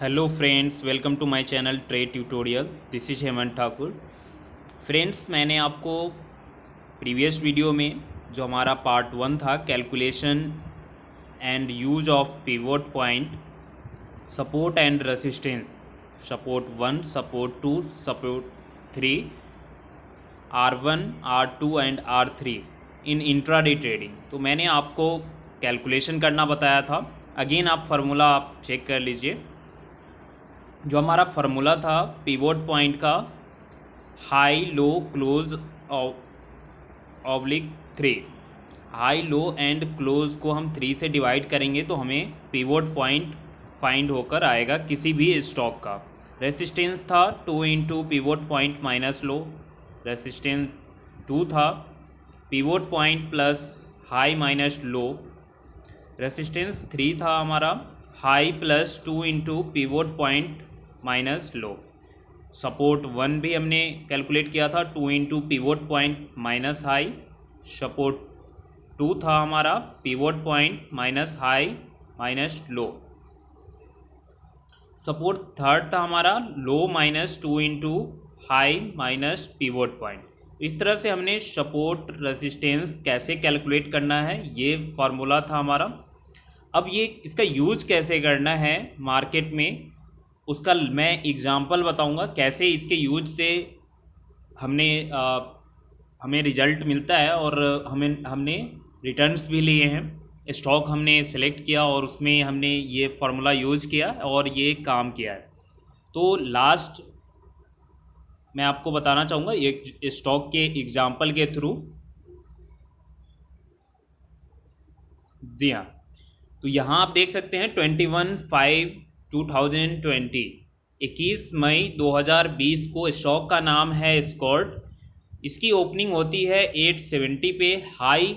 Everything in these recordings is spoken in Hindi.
Hello friends, welcome to my channel trade tutorial. This is Hemant Thakur. Friends, मैंने आपको प्रीवियस वीडियो में जो हमारा पार्ट 1 था, calculation and use of pivot point, support and resistance, support 1, support 2, support 3, R1, R2 and R3 in intraday trading, तो मैंने आपको कैलकुलेशन करना बताया था। अगेन आप फार्मूला आप चेक कर लीजिए। जो हमारा फार्मूला था पिवोट पॉइंट का, high low close oblique 3, high low and close को हम 3 से डिवाइड करेंगे तो हमें पिवोट पॉइंट फाइंड होकर आएगा किसी भी स्टॉक का। रेसिस्टेंस था 2 into pivot point minus low, resistance 2 था, pivot point plus high minus low, resistance 3 था हमारा, high plus 2 into pivot point minus low. Support 1 भी हमने कैलकुलेट किया था 2 into pivot point minus high. Support 2 था हमारा pivot point minus high minus low. Support 3 था हमारा low minus 2 into high minus pivot point. इस तरह से हमने सपोर्ट रेसिस्टेंस कैसे कैलकुलेट करना है, ये फार्मूला था हमारा। अब ये इसका यूज कैसे करना है मार्केट में, उसका मैं एग्जांपल बताऊंगा कैसे इसके यूज से हमें रिजल्ट मिलता है और हमने रिटर्न्स भी लिए हैं। स्टॉक हमने सेलेक्ट किया और उसमें हमने ये फार्मूला यूज किया और ये काम किया है। तो लास्ट मैं आपको बताना चाहूँगा एक स्टॉक के एग्जांपल के थ्रू। जी हाँ, तो यहाँ आप देख सकते हैं 21/5/2020, 21 मई 2020 को स्टॉक का नाम है स्कॉर्ट। इसकी ओपनिंग होती है 870 पे, हाई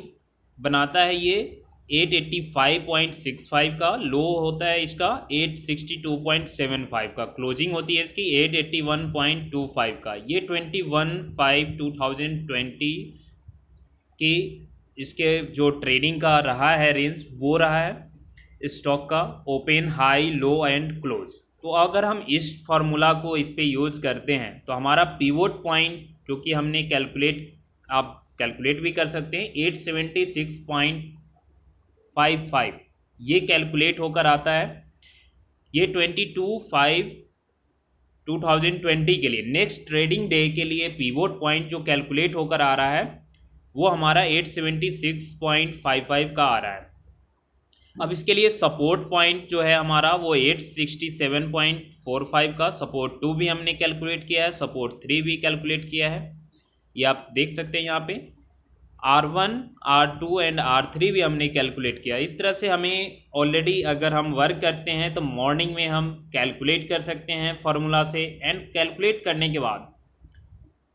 बनाता है ये 885.65 का, लो होता है इसका 862.75 का, क्लोजिंग होती है इसकी 881.25 का। ये 21/5/2020 की इसके जो ट्रेडिंग का रहा है रेंज, वो रहा है स्टॉक का open, high, low and close. तो अगर हम इस फार्मूला को इस पे यूज करते हैं तो हमारा पिवोट पॉइंट जो कि हमने आप कैलकुलेट भी कर सकते हैं 876.55, ये कैलकुलेट होकर आता है। ये 22/5/2020 के लिए नेक्स्ट ट्रेडिंग डे के लिए पिवोट पॉइंट जो कैलकुलेट होकर आ रहा है वो हमारा 876.55 का आ रहा है। अब इसके लिए सपोर्ट पॉइंट जो है हमारा वो 867.45 का, सपोर्ट 2 भी हमने कैलकुलेट किया है, सपोर्ट 3 भी कैलकुलेट किया है, ये आप देख सकते हैं यहाँ पे। R1, R2 एंड R3 भी हमने कैलकुलेट किया। इस तरह से हमें ऑलरेडी अगर हम वर्क करते हैं तो मॉर्निंग में हम कैलकुलेट कर सकते हैं फार्मूला से, एंड कैलकुलेट करने के बाद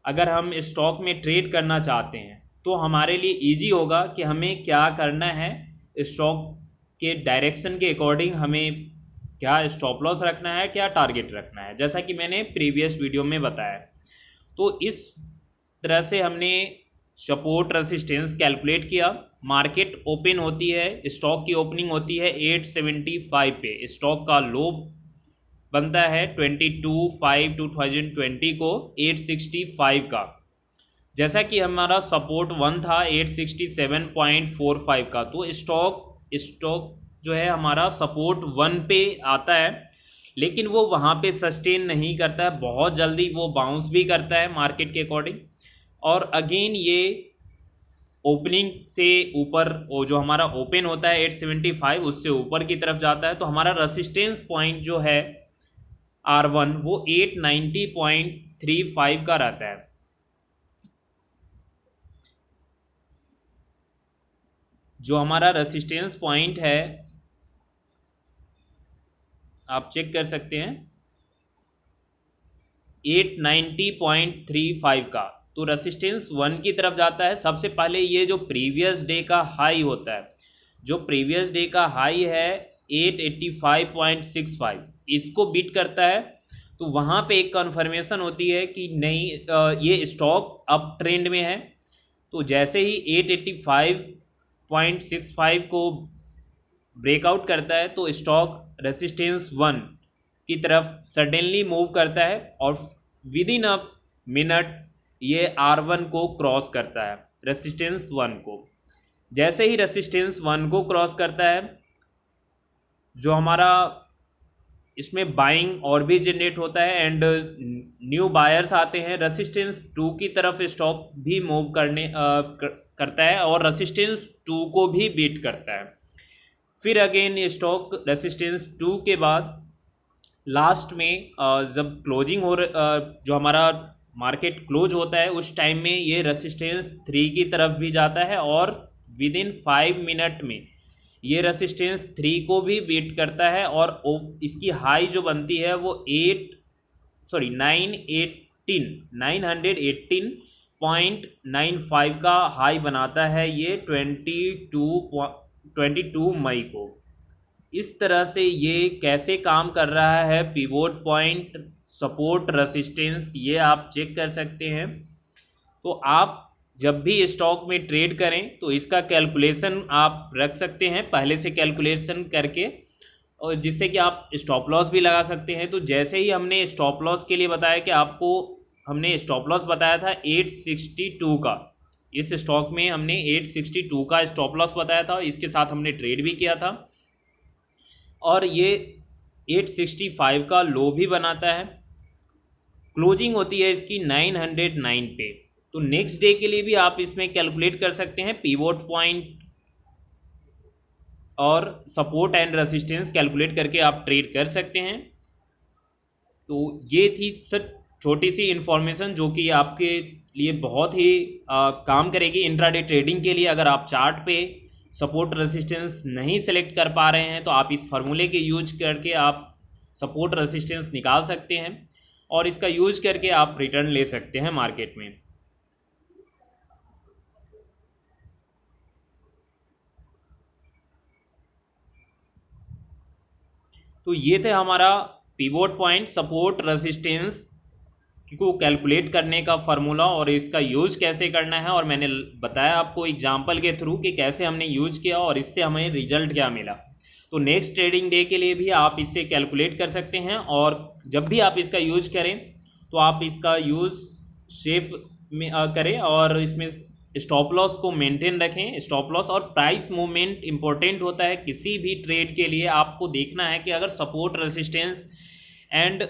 अगर हम स्टॉक में ट्रेड करना चाहते हैं तो हमारे लिए इजी होगा कि हमें क्या करना है। स्टॉक के डायरेक्शन के अकॉर्डिंग हमें क्या स्टॉप लॉस रखना है, क्या टारगेट रखना है, जैसा कि मैंने प्रीवियस वीडियो में बताया। तो इस तरह से हमने सपोर्ट रेसिस्टेंस कैलकुलेट किया। मार्केट ओपन होती है, स्टॉक की ओपनिंग होती है 875 पे, स्टॉक का लो बनता है 22/5/2020 को 865 का। जैसा कि हमारा सपोर्ट 1 था 867.45 का, तो स्टॉक जो है हमारा सपोर्ट 1 पे आता है, लेकिन वो वहाँ पे सस्टेन नहीं करता है, बहुत जल्दी वो बाउंस भी करता है मार्केट के अकॉर्डिंग, और अगेन ये ओपनिंग से ऊपर, वो जो हमारा ओपन होता है 875 उससे ऊपर की तरफ जाता है। तो हमारा रेसिस्टेंस पॉइंट जो है R1 वो 890.35 का रहता है। जो हमारा रेसिस्टेंस पॉइंट है आप चेक कर सकते हैं 890.35 का, तो रेसिस्टेंस 1 की तरफ जाता है। सबसे पहले ये जो प्रीवियस डे का हाई होता है, जो प्रीवियस डे का हाई है 885.65, इसको बीट करता है, तो वहाँ पे एक कन्फर्मेशन होती है कि नहीं, ये स्टॉक अप ट्रेंड में है। तो जैसे ही 885.65 को ब्रेकआउट करता है तो स्टॉक रेसिस्टेंस 1 की तरफ सडनली मूव करता है और विद इन अ मिनट ये R1 को क्रॉस करता है, रेसिस्टेंस 1 को। जैसे ही रेसिस्टेंस 1 को क्रॉस करता है, जो हमारा इसमें बाइंग और भी जनरेट होता है एंड न्यू बायर्स आते हैं। रेसिस्टेंस 2 की तरफ स्टॉक भी मूव करता है और रेसिस्टेंस 2 को भी बीट करता है। फिर अगेन स्टॉक रेसिस्टेंस 2 के बाद लास्ट में जब क्लोजिंग जो हमारा मार्केट क्लोज होता है उस टाइम में ये रेसिस्टेंस 3 की तरफ भी जाता है और विद इन 5 मिनट में ये रेसिस्टेंस 3 को भी बीट करता है और इसकी हाई जो बनती है वो 918.95 का हाई बनाता है ये 22 मई को। इस तरह से ये कैसे काम कर रहा है, पिवोट पॉइंट, सपोर्ट, रेसिस्टेंस, ये आप चेक कर सकते हैं। तो आप जब भी स्टॉक में ट्रेड करें तो इसका कैलकुलेशन आप रख सकते हैं पहले से कैलकुलेशन करके, और जिससे कि आप स्टॉप लॉस भी लगा सकते हैं। तो जैसे ही हमने स्टॉप लॉस के लिए बताया कि आपको हमने स्टॉप लॉस बताया था 862 का, इस स्टॉक में हमने 862 का स्टॉप लॉस बताया था, इसके साथ हमने ट्रेड भी किया था और ये 865 का लो भी बनाता है। क्लोजिंग होती है इसकी 909 पे। तो नेक्स्ट डे के लिए भी आप इसमें कैलकुलेट कर सकते हैं, पिवोट पॉइंट और सपोर्ट एंड रेसिस्टेंस कैलकुलेट करके आप ट्रेड कर सकते हैं। तो ये थी सर छोटी सी इन्फॉर्मेशन जो कि आपके लिए बहुत ही काम करेगी इंट्राडे ट्रेडिंग के लिए। अगर आप चार्ट पे सपोर्ट रेसिस्टेंस नहीं सेलेक्ट कर पा रहे हैं तो आप इस फार्मूले के यूज करके आप सपोर्ट रेसिस्टेंस निकाल सकते हैं और इसका यूज करके आप रिटर्न ले सकते हैं मार्केट में। तो ये थे हमारा पिवोट पॉइंट, सपोर्ट, रेसिस्टेंस को कैलकुलेट करने का फार्मूला और इसका यूज कैसे करना है, और मैंने बताया आपको एग्जांपल के थ्रू कि कैसे हमने यूज किया और इससे हमें रिजल्ट क्या मिला। तो नेक्स्ट ट्रेडिंग डे के लिए भी आप इससे कैलकुलेट कर सकते हैं और जब भी आप इसका यूज करें तो आप इसका यूज सेफ में करें और इसमें स्टॉप लॉस को मेंटेन रखें। स्टॉप लॉस और प्राइस मूवमेंट इंपॉर्टेंट होता है किसी भी ट्रेड के लिए। आपको देखना है कि अगर सपोर्ट, रेसिस्टेंस एंड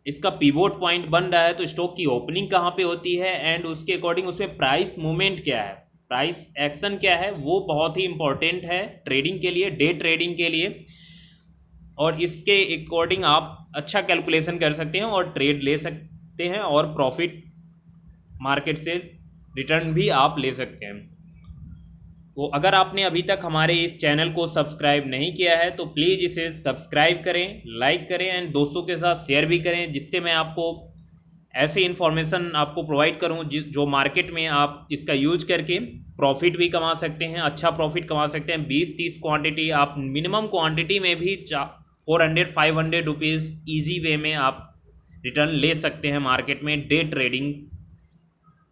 इसका पिवोट पॉइंट बन रहा है तो स्टॉक की ओपनिंग कहाँ पे होती है एंड उसके अकॉर्डिंग उसमें प्राइस मूवमेंट क्या है, प्राइस एक्शन क्या है, वो बहुत ही इंपॉर्टेंट है ट्रेडिंग के लिए, डे ट्रेडिंग के लिए। और इसके अकॉर्डिंग आप अच्छा कैलकुलेशन कर सकते हैं और ट्रेड ले सकते हैं और प्रॉफिट मार्केट से रिटर्न भी आप ले सकते हैं। तो अगर आपने अभी तक हमारे इस चैनल को सब्सक्राइब नहीं किया है तो प्लीज़ इसे सब्सक्राइब करें, लाइक करें एंड दोस्तों के साथ शेयर भी करें, जिससे मैं आपको ऐसी इन्फॉर्मेशन आपको प्रोवाइड करूं जो मार्केट में आप इसका यूज करके प्रॉफिट भी कमा सकते हैं, अच्छा प्रॉफिट कमा सकते हैं। 20-30 क्वांटिटी, आप मिनिमम क्वांटिटी में भी 400-500 रुपीज़ ईजी वे में आप रिटर्न ले सकते हैं मार्केट में डे ट्रेडिंग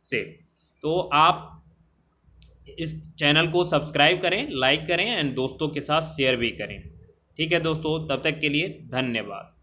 से। तो आप इस चैनल को सब्सक्राइब करें, लाइक करें एंड दोस्तों के साथ शेयर भी करें। ठीक है दोस्तों, तब तक के लिए धन्यवाद।